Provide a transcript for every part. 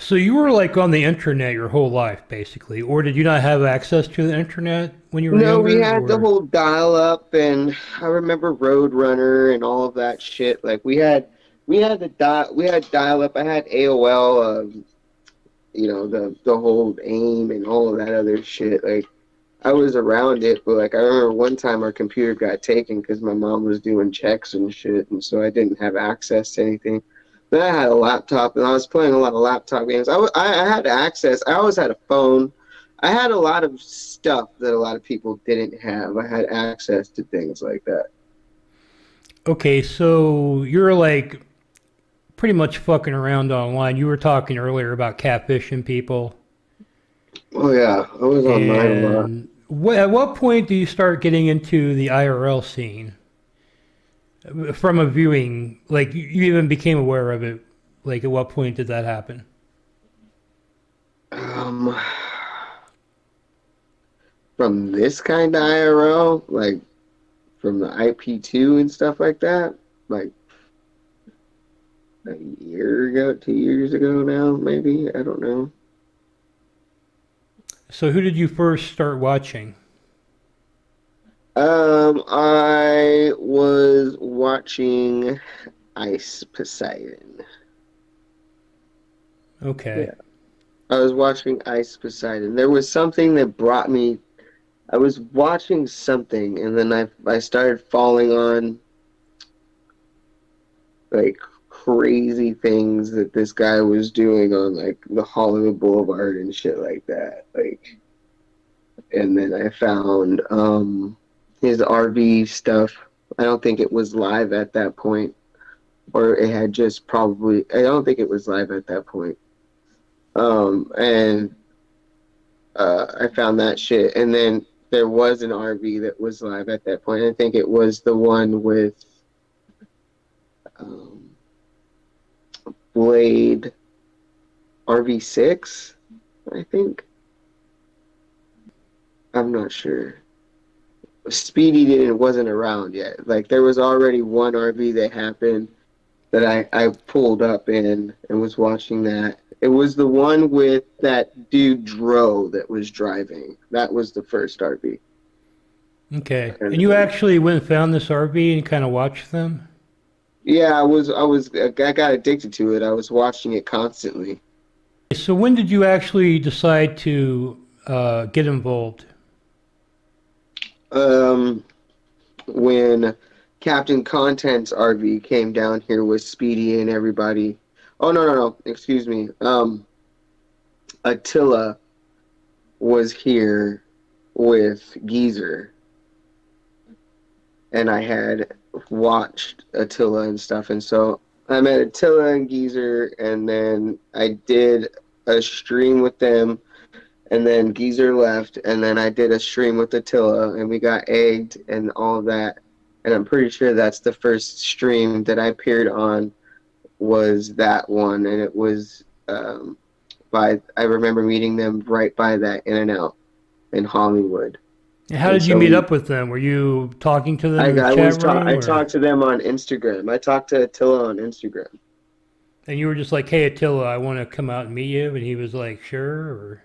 So you were like on the internet your whole life, basically, or did you not have access to the internet when you were No, we younger, had the or? whole dial-up, and I remember Roadrunner and all of that shit. Like we had dial-up. I had AOL, the whole AIM and all of that other shit. Like I was around it, but like I remember one time our computer got taken because my mom was doing checks and shit, and so I didn't have access to anything. Then I had a laptop, and I was playing a lot of laptop games. I had access. I always had a phone. I had a lot of stuff that a lot of people didn't have. I had access to things like that. Okay, so you're like pretty much fucking around online. You were talking earlier about catfishing people. Oh yeah, I was online a lot. And at what point do you start getting into the IRL scene from a viewing? Like you even became aware of it. Like at what point did that happen? Um, from this kind of IRL, like from the IP2 and stuff like that, like a year ago, 2 years ago now, maybe. I don't know. So who did you first start watching? I was watching Ice Poseidon. Okay. Yeah, I was watching Ice Poseidon. There was something that brought me. I was watching something, and then I started falling on like crazy things that this guy was doing on like the Hollywood Boulevard and shit like that. Like, and then I found his RV stuff. I don't think it was live at that point, or it had just probably. I don't think it was live at that point. And I found that shit, and then there was an RV that was live at that point. I think it was the one with um, Blade RV6. I think. I'm not sure. Speedy didn't wasn't around yet. Like there was already one RV that happened that I pulled up in and was watching that. It was the one with that dude Dro that was driving. That was the first RV. Okay. And And you then, actually went and found this RV and kind of watched them? yeah, I got addicted to it. I was watching it constantly. So when did you actually decide to get involved? Um, when Captain Content's RV came down here with Speedy and everybody. Oh no, excuse me. Attila was here with GEEZER, and I had watched Attila and stuff, and so I met Attila and GEEZER, and then I did a stream with them, and then GEEZER left, and then I did a stream with Attila, and we got egged and all of that, and I'm pretty sure that's the first stream that I appeared on was that one, and it was by I remember meeting them right by that In and Out in Hollywood. And how And did you so meet up with them? Were you talking to them in the chat room I or talked to them on Instagram. I talked to Attila on Instagram. and you were just like, "Hey Attila, I want to come out and meet you," and he was like, "Sure," or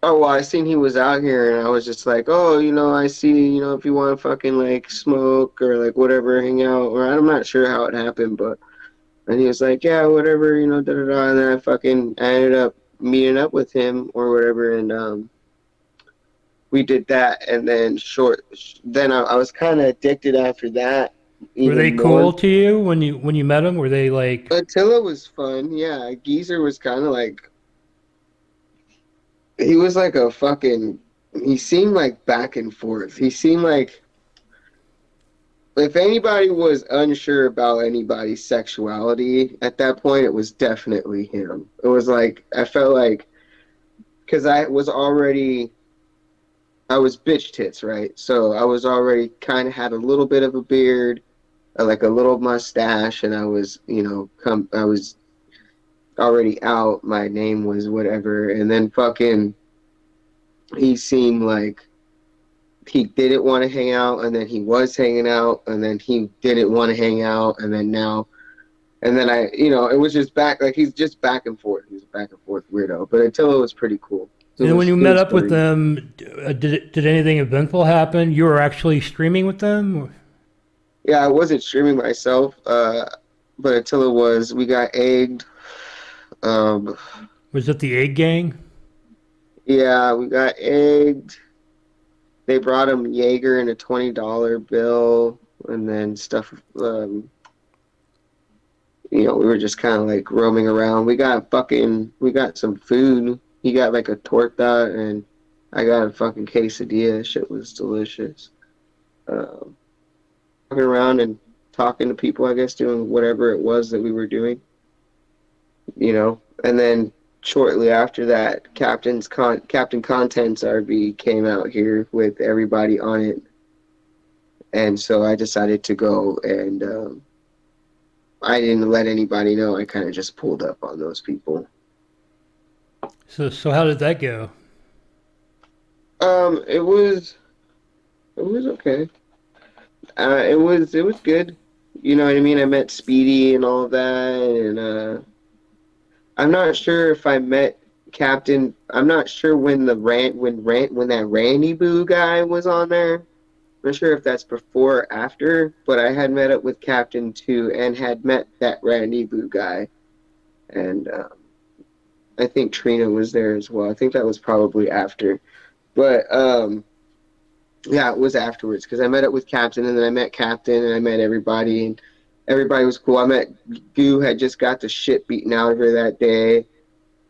Oh well, I seen he was out here, and I was just like, oh, I see, if you want to fucking like smoke or like whatever, hang out, or I'm not sure how it happened, but and he was like, yeah, whatever, da da da, and then I ended up meeting up with him or whatever, and we did that, and then then I was kind of addicted after that, were they even more. cool to you when you met them? Were they like, Attila was fun, yeah. Geezer was kind of like he was like a fucking. He seemed like back and forth. He seemed like if anybody was unsure about anybody's sexuality at that point, it was definitely him. It was like I felt like because I was bitch tits, right? So I was already kind of had a little bit of a beard, like a little mustache, and I was, I was already out. My name was whatever, and then fucking he seemed like he didn't want to hang out, and then he was hanging out, and then he didn't want to hang out, and then now And then it was just back, like he's just back and forth. He's a back and forth weirdo. But Attila was pretty cool. And then when you It met was up with funny. them, did anything eventful happen? You were actually streaming with them? Yeah, I wasn't streaming myself, but Attila was. We got egged. Um, Was it the Egg Gang? yeah, we got egged. They brought him Jaeger in a $20 bill, and then stuff. We were just kind of like roaming around. We got some food. He got like a torta, and I got a fucking quesadilla. Shit was delicious. Um, Walking around and talking to people, I guess, doing whatever it was that we were doing, And then shortly after that, Captain Contents RV came out here with everybody on it, and so I decided to go, and I didn't let anybody know. I kind of just pulled up on those people. So how did that go? It was okay. It was good. You know what I mean? I met Speedy and all of that, and I'm not sure if I met Captain. I'm not sure when when that Randy Boo guy was on there. I'm not sure if that's before or after, but I had met up with Captain too, and had met that Randy Boo guy, and I think Trina was there as well. I think that was probably after, but yeah, it was afterwards because I met up with Captain, and then I met Captain, and I met everybody, and everybody was cool. I met Goo had just got the shit beaten out of her that day.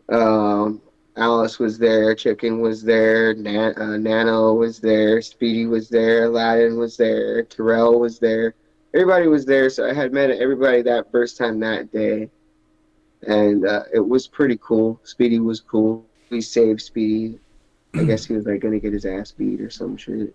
Um, Alice was there, Chicken was there, Nano was there, Speedy was there, Aladdin was there, Terrell was there. Everybody was there, so I had met everybody that first time that day, and it was pretty cool. Speedy was cool. We saved Speedy. I guess he was like gonna get his ass beat or some shit.